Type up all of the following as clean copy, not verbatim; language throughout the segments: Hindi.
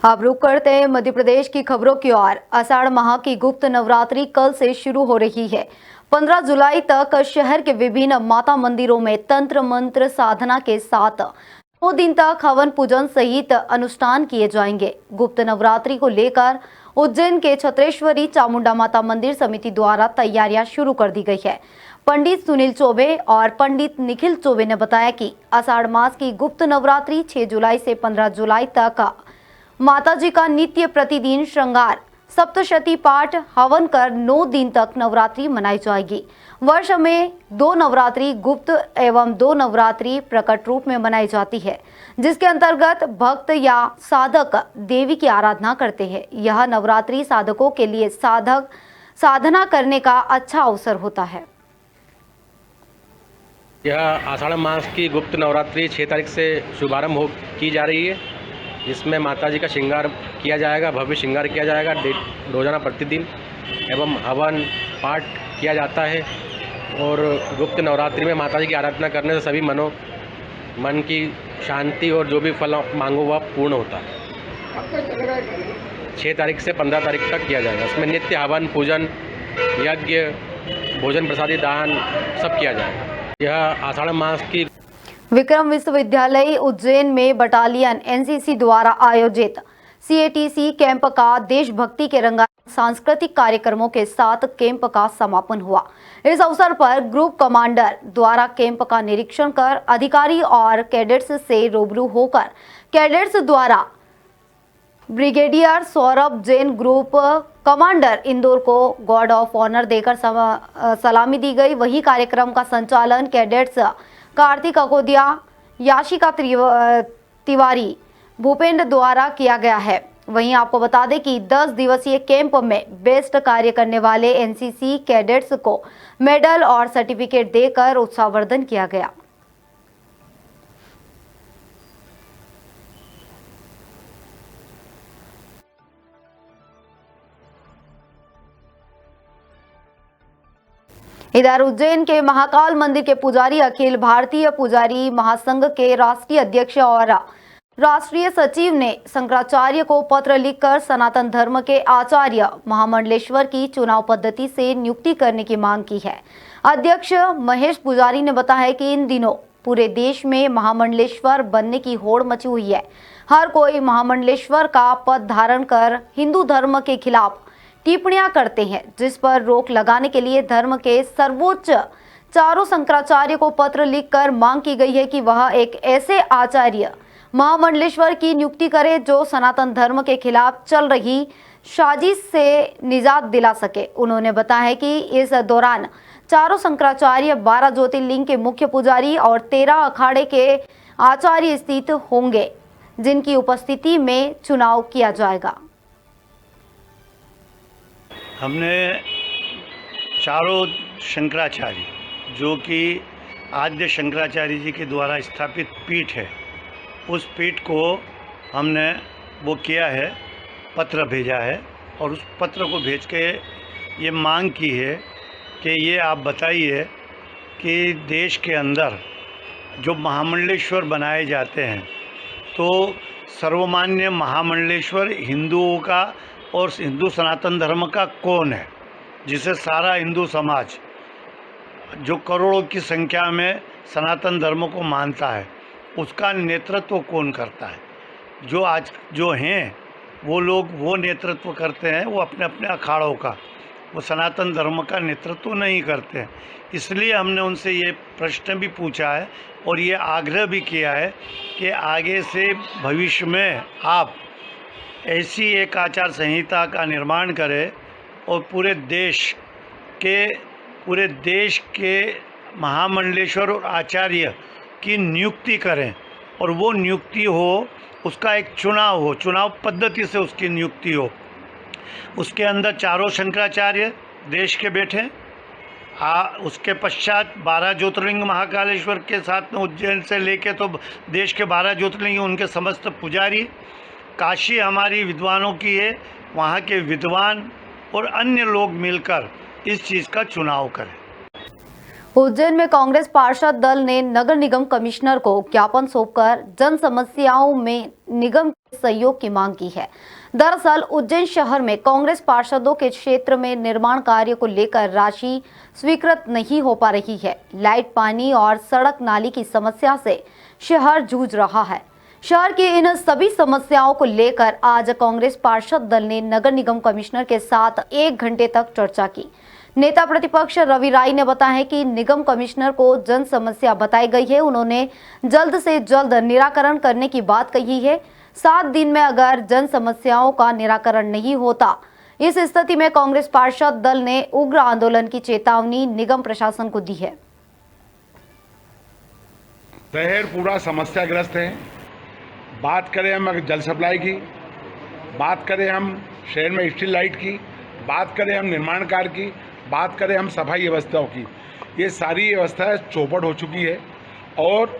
अब रुक करते हैं मध्य प्रदेश की खबरों की ओर। आषाढ़ माह की गुप्त नवरात्रि कल से शुरू हो रही है। 15 जुलाई तक शहर के विभिन्न माता मंदिरों में तंत्र मंत्र साधना के साथ 2 दिन तक हवन पूजन सहित अनुष्ठान किए जाएंगे। गुप्त नवरात्रि को लेकर उज्जैन के छत्रेश्वरी चामुंडा माता मंदिर समिति द्वारा तैयारियां शुरू कर दी गई है। पंडित सुनील चौबे और पंडित निखिल चौबे ने बताया कि आषाढ़ मास की गुप्त नवरात्रि 6 जुलाई से 15 जुलाई तक माताजी का नित्य प्रतिदिन श्रृंगार सप्तशती पाठ हवन कर 9 दिन तक नवरात्रि मनाई जाएगी। वर्ष में 2 नवरात्रि गुप्त एवं 2 नवरात्रि प्रकट रूप में मनाई जाती है, जिसके अंतर्गत भक्त या साधक देवी की आराधना करते हैं। यह नवरात्रि साधकों के लिए साधना करने का अच्छा अवसर होता है। यह आषाढ़ मास की गुप्त नवरात्रि 6 तारीख से शुभारंभ की जा रही है। इसमें माताजी का श्रृंगार किया जाएगा, भव्य श्रृंगार किया जाएगा रोजाना प्रतिदिन एवं हवन पाठ किया जाता है। और गुप्त नवरात्रि में माताजी की आराधना करने से सभी मन की शांति और जो भी फल मांगो वह पूर्ण होता है। 6 तारीख से 15 तारीख तक किया जाएगा। इसमें नित्य हवन पूजन यज्ञ भोजन प्रसादी दान सब किया जाएगा। यह आषाढ़ मास की विक्रम विश्वविद्यालय उज्जैन में बटालियन एनसीसी द्वारा आयोजित सीएटीसी कैंप का देशभक्ति के रंगारंग सांस्कृतिक कार्यक्रमों के साथ कैंप का समापन हुआ। इस अवसर पर ग्रुप कमांडर द्वारा कैंप का निरीक्षण कर अधिकारी और कैडेट्स से रूबरू होकर कैडेट्स द्वारा brigadier Saurabh Jain group commander Indore को गार्ड ऑफ ऑनर देकर सलामी दी गई। वही कार्यक्रम का संचालन कैडेट्स कार्तिक अकोदिया, याशिका तिवारी, भूपेंद्र द्वारा किया गया है। वहीं आपको बता दें कि 10 दिवसीय कैंप में बेस्ट कार्य करने वाले एनसीसी कैडेट्स को मेडल और सर्टिफिकेट देकर उत्साहवर्धन किया गया। इधर उज्जैन के महाकाल मंदिर के पुजारी अखिल भारतीय पुजारी महासंघ के राष्ट्रीय अध्यक्ष और राष्ट्रीय सचिव ने शंकराचार्य को पत्र लिखकर सनातन धर्म के आचार्य महामंडलेश्वर की चुनाव पद्धति से नियुक्ति करने की मांग की है। अध्यक्ष महेश पुजारी ने बताया कि इन दिनों पूरे देश में महामंडलेश्वर बनने की होड़ मची हुई है। हर कोई महामंडलेश्वर का पद धारण कर हिंदू धर्म के खिलाफ टिप्पणियां करते हैं, जिस पर रोक लगाने के लिए धर्म के सर्वोच्च चारों शंकराचार्य को पत्र लिखकर मांग की गई है कि वह एक ऐसे आचार्य महामंडलेश्वर की नियुक्ति करे जो सनातन धर्म के खिलाफ चल रही साजिश से निजात दिला सके। उन्होंने बताया कि इस दौरान चारों शंकराचार्य 12 ज्योतिर्लिंग के मुख्य पुजारी और 13 अखाड़े के आचार्य स्थित होंगे, जिनकी उपस्थिति में चुनाव किया जाएगा। हमने चारों शंकराचार्य, जो कि आद्य शंकराचार्य जी के द्वारा स्थापित पीठ है, उस पीठ को हमने वो किया है, पत्र भेजा है और उस पत्र को भेज के ये मांग की है कि ये आप बताइए कि देश के अंदर जो महामंडलेश्वर बनाए जाते हैं, तो सर्वमान्य महामंडलेश्वर हिंदुओं का और हिंदू सनातन धर्म का कौन है, जिसे सारा हिंदू समाज जो करोड़ों की संख्या में सनातन धर्म को मानता है, उसका नेतृत्व कौन करता है। जो हैं वो लोग वो नेतृत्व करते हैं, वो अपने अपने अखाड़ों का, वो सनातन धर्म का नेतृत्व नहीं करते हैं। इसलिए हमने उनसे ये प्रश्न भी पूछा है और ये आग्रह भी किया है कि आगे से भविष्य में आप ऐसी एक आचार संहिता का निर्माण करें और पूरे देश के महामंडलेश्वर और आचार्य की नियुक्ति करें और वो नियुक्ति हो, उसका एक चुनाव हो, चुनाव पद्धति से उसकी नियुक्ति हो। उसके अंदर चारों शंकराचार्य देश के बैठे, उसके पश्चात 12 ज्योतिर्लिंग महाकालेश्वर के साथ में उज्जैन से लेके तो देश के 12 ज्योतिर्लिंग, उनके समस्त पुजारी, काशी हमारी विद्वानों की है, वहाँ के विद्वान और अन्य लोग मिलकर इस चीज़ का चुनाव करें। उज्जैन में कांग्रेस पार्षद दल ने नगर निगम कमिश्नर को ज्ञापन सौंपकर जन समस्याओं में निगम सहयोग की मांग की है। दरअसल उज्जैन शहर में कांग्रेस पार्षदों के क्षेत्र में निर्माण कार्य को लेकर राशि स्वीकृत नहीं हो पा रही है। लाइट, पानी और सड़क नाली की समस्या से शहर जूझ रहा है। शहर की इन सभी समस्याओं को लेकर आज कांग्रेस पार्षद दल ने नगर निगम कमिश्नर के साथ 1 घंटे तक चर्चा की। नेता प्रतिपक्ष रवि राय ने बताया कि निगम कमिश्नर को जन समस्या बताई गई है। उन्होंने जल्द से जल्द निराकरण करने की बात कही है। 7 दिन में अगर जन समस्याओं का निराकरण नहीं होता, इस स्थिति में कांग्रेस पार्षद दल ने उग्र आंदोलन की चेतावनी निगम प्रशासन को दी है। शहर पूरा समस्याग्रस्त है। बात करें हम अगर जल सप्लाई की, बात करें हम शहर में स्ट्रीट लाइट की, बात करें हम निर्माण कार्य की, बात करें हम सफाई व्यवस्थाओं की, ये सारी व्यवस्थाएं चौपट हो चुकी है। और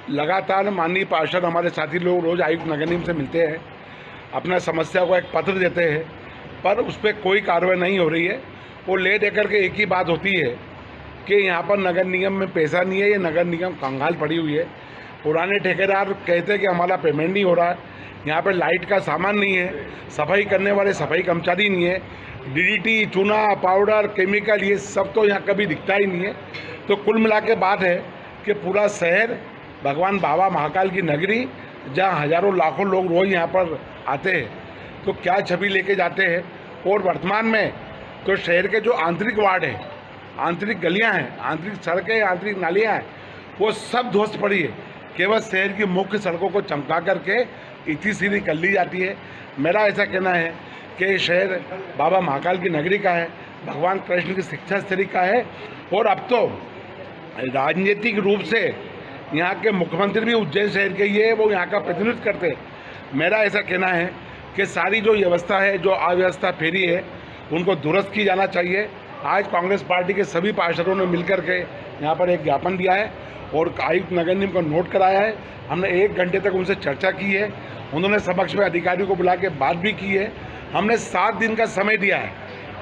लगातार माननीय पार्षद हमारे साथी लोग रोज़ आयुक्त नगर निगम से मिलते हैं, अपना समस्या को एक पत्र देते हैं, पर उस पर कोई कार्रवाई नहीं हो रही है। वो ले देकर के एक ही बात होती है कि यहाँ पर नगर निगम में पैसा नहीं है, ये नगर निगम कंगाल पड़ी हुई है। पुराने ठेकेदार कहते हैं कि हमारा पेमेंट नहीं हो रहा है, यहाँ पर लाइट का सामान नहीं है, सफाई करने वाले सफाई कर्मचारी नहीं है, डीडीटी, चूना, पाउडर, केमिकल, ये सब तो यहाँ कभी दिखता ही नहीं है। तो कुल मिला के बात है कि पूरा शहर भगवान बाबा महाकाल की नगरी, जहाँ हजारों लाखों लोग रोज यहाँ पर आते हैं, तो क्या छवि लेके जाते हैं। और वर्तमान में तो शहर के जो आंतरिक वार्ड है, आंतरिक गलियाँ हैं, आंतरिक सड़कें, आंतरिक नालियाँ हैं, वो सब ध्वस्त पड़ी है। केवल शहर की मुख्य सड़कों को चमका करके इतनी सीधी कर ली जाती है। मेरा ऐसा कहना है कि शहर बाबा महाकाल की नगरी का है, भगवान कृष्ण की शिक्षा स्थली का है। और अब तो राजनीतिक रूप से यहाँ के मुख्यमंत्री भी उज्जैन शहर के ही है, वो यहाँ का प्रतिनिधित्व करते हैं। मेरा ऐसा कहना है कि सारी जो व्यवस्था है, जो अव्यवस्था फेरी है, उनको दुरुस्त की जाना चाहिए। आज कांग्रेस पार्टी के सभी पार्षदों ने मिलकर के यहाँ पर एक ज्ञापन दिया है और आयुक्त नगर निगम को नोट कराया है। हमने 1 घंटे तक उनसे चर्चा की है, उन्होंने समक्ष में अधिकारियों को बुला के बात भी की है। हमने 7 दिन का समय दिया है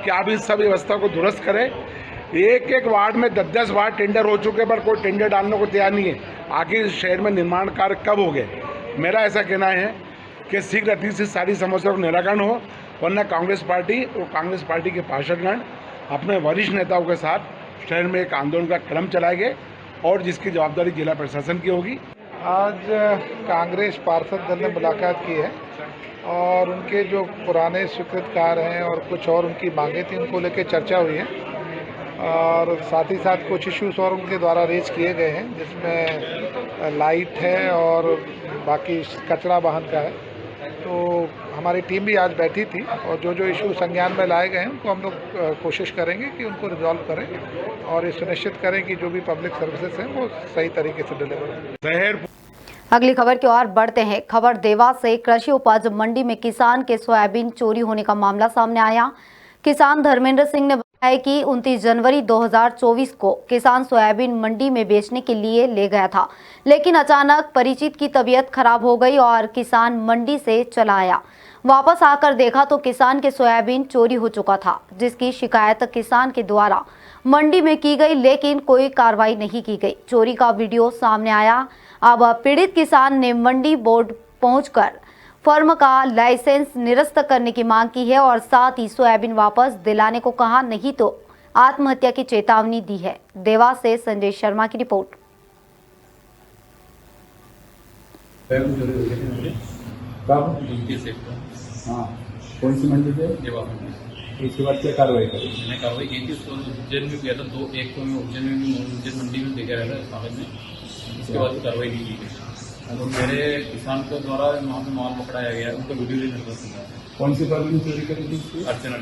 कि आप इस सब व्यवस्था को दुरुस्त करें। एक वार्ड में 10-10 वार्ड टेंडर हो चुके, पर कोई टेंडर डालने को तैयार नहीं है। आखिर शहर में निर्माण कार्य कब हो गए? मेरा ऐसा कहना है कि शीघ्र गति से सारी समस्याओं का निराकरण हो, वरना कांग्रेस पार्टी और कांग्रेस पार्टी के पार्षदगण अपने वरिष्ठ नेताओं के साथ शहर में एक आंदोलन का क्रम चलाएंगे और जिसकी जवाबदारी जिला प्रशासन की होगी। आज कांग्रेस पार्षद दल ने मुलाकात की है और उनके जो पुराने स्वीकृत कार्य हैं और कुछ और उनकी मांगे थी, उनको लेकर चर्चा हुई है। और साथ ही साथ कुछ इश्यूज और उनके द्वारा रेज किए गए हैं, जिसमें लाइट है और बाकी कचरा वाहन का है। तो हमारी टीम भी आज बैठी थी और जो इशू संज्ञान में लाए गए हैं उनको हम लोग कोशिश करेंगे कि उनको रिजॉल्व करें और ये सुनिश्चित करें कि जो भी पब्लिक सर्विसेज हैं वो सही तरीके से डिलीवर हो। अगली खबर की ओर बढ़ते हैं। खबर देवास से। कृषि उपज मंडी में किसान के सोयाबीन चोरी होने का मामला सामने आया। किसान धर्मेंद्र सिंह ने बताया कि 29 जनवरी 2024 को किसान सोयाबीन मंडी में बेचने के लिए ले गया था, लेकिन अचानक परिचित की तबीयत खराब हो गई और किसान मंडी से चला आया। वापस आकर देखा तो किसान के सोयाबीन चोरी हो चुका था, जिसकी शिकायत किसान के द्वारा मंडी में की गई, लेकिन कोई कार्रवाई नहीं की गई। चोरी का वीडियो सामने आया। अब पीड़ित किसान ने मंडी बोर्ड पहुंचकर फर्म का लाइसेंस निरस्त करने की मांग की है और साथ ही सोयाबीन वापस दिलाने को कहा, नहीं तो आत्महत्या की चेतावनी दी है। देवास से संजय शर्मा की रिपोर्ट। हाँ, कौन सी मंडी पे? इसके बाद क्या कार्रवाई करी? मैंने कार्रवाई की थी, उसको उज्जैन में किया था। एक तो मैं उज्जैन में भी उज्जैन मंडी में देखा रहा था कागज में, उसके बाद कार्रवाई नहीं की गई। तो मेरे किसान को द्वारा वहाँ पे माल पकड़ाया गया, उनका वीडियो भी मेरे पास है। कौन सी प्रॉब्लम चोरी करी थी? अर्चना।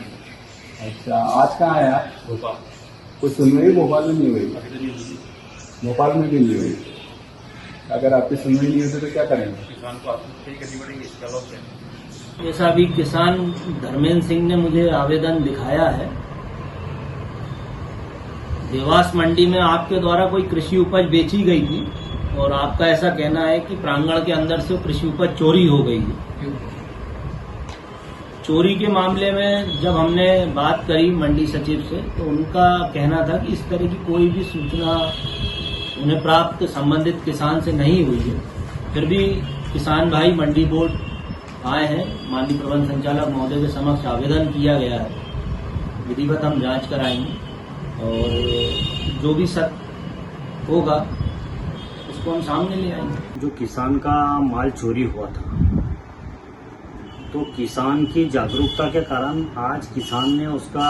अच्छा, आज कहाँ आया? भोपाल। कुछ सुनवाई भोपाल में नहीं हुई? अभी तो नहीं हुई। भोपाल में भी नहीं हुई। अगर आपकी सुनवाई नहीं होती तो क्या करेंगे? किसान को आत्महत्या ही करनी पड़ेगी, इसका लॉस है। जैसा अभी किसान धर्मेंद्र सिंह ने मुझे आवेदन लिखाया है, देवास मंडी में आपके द्वारा कोई कृषि उपज बेची गई थी और आपका ऐसा कहना है कि प्रांगण के अंदर से कृषि उपज चोरी हो गई है। चोरी के मामले में जब हमने बात करी मंडी सचिव से, तो उनका कहना था कि इस तरह की कोई भी सूचना उन्हें प्राप्त संबंधित किसान से नहीं हुई है। फिर भी किसान भाई मंडी बोर्ड आए हैं। माननीय प्रबंध संचालक महोदय के समक्ष आवेदन किया गया है, विधिवत हम जांच कराएंगे और जो भी सत्य होगा उसको हम सामने ले आएंगे। जो किसान का माल चोरी हुआ था, तो किसान की जागरूकता के कारण आज किसान ने उसका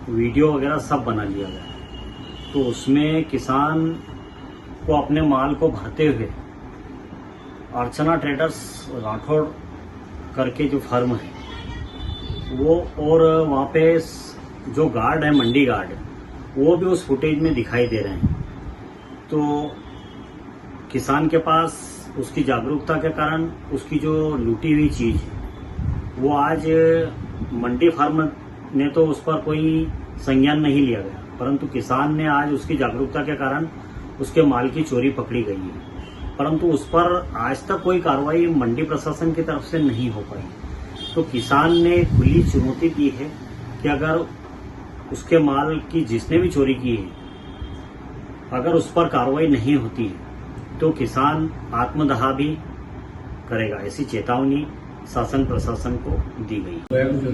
वीडियो वगैरह सब बना लिया गया है। तो उसमें किसान को अपने माल को भरते हुए अर्चना ट्रेडर्स राठौड़ करके जो फर्म है वो, और वहाँ पे जो गार्ड है, मंडी गार्ड, वो भी उस फुटेज में दिखाई दे रहे हैं। तो किसान के पास उसकी जागरूकता के कारण उसकी जो लूटी हुई चीज़ है वो आज मंडी फार्म ने तो उस पर कोई संज्ञान नहीं लिया गया, परंतु किसान ने आज उसकी जागरूकता के कारण उसके माल की चोरी पकड़ी गई है, परंतु उस पर आज तक कोई कार्रवाई मंडी प्रशासन की तरफ से नहीं हो पाई। तो किसान ने खुली चुनौती दी है कि अगर उसके माल की जिसने भी चोरी की है, अगर उस पर कार्रवाई नहीं होती है तो किसान आत्मदाह भी करेगा। ऐसी चेतावनी शासन प्रशासन को दी गई।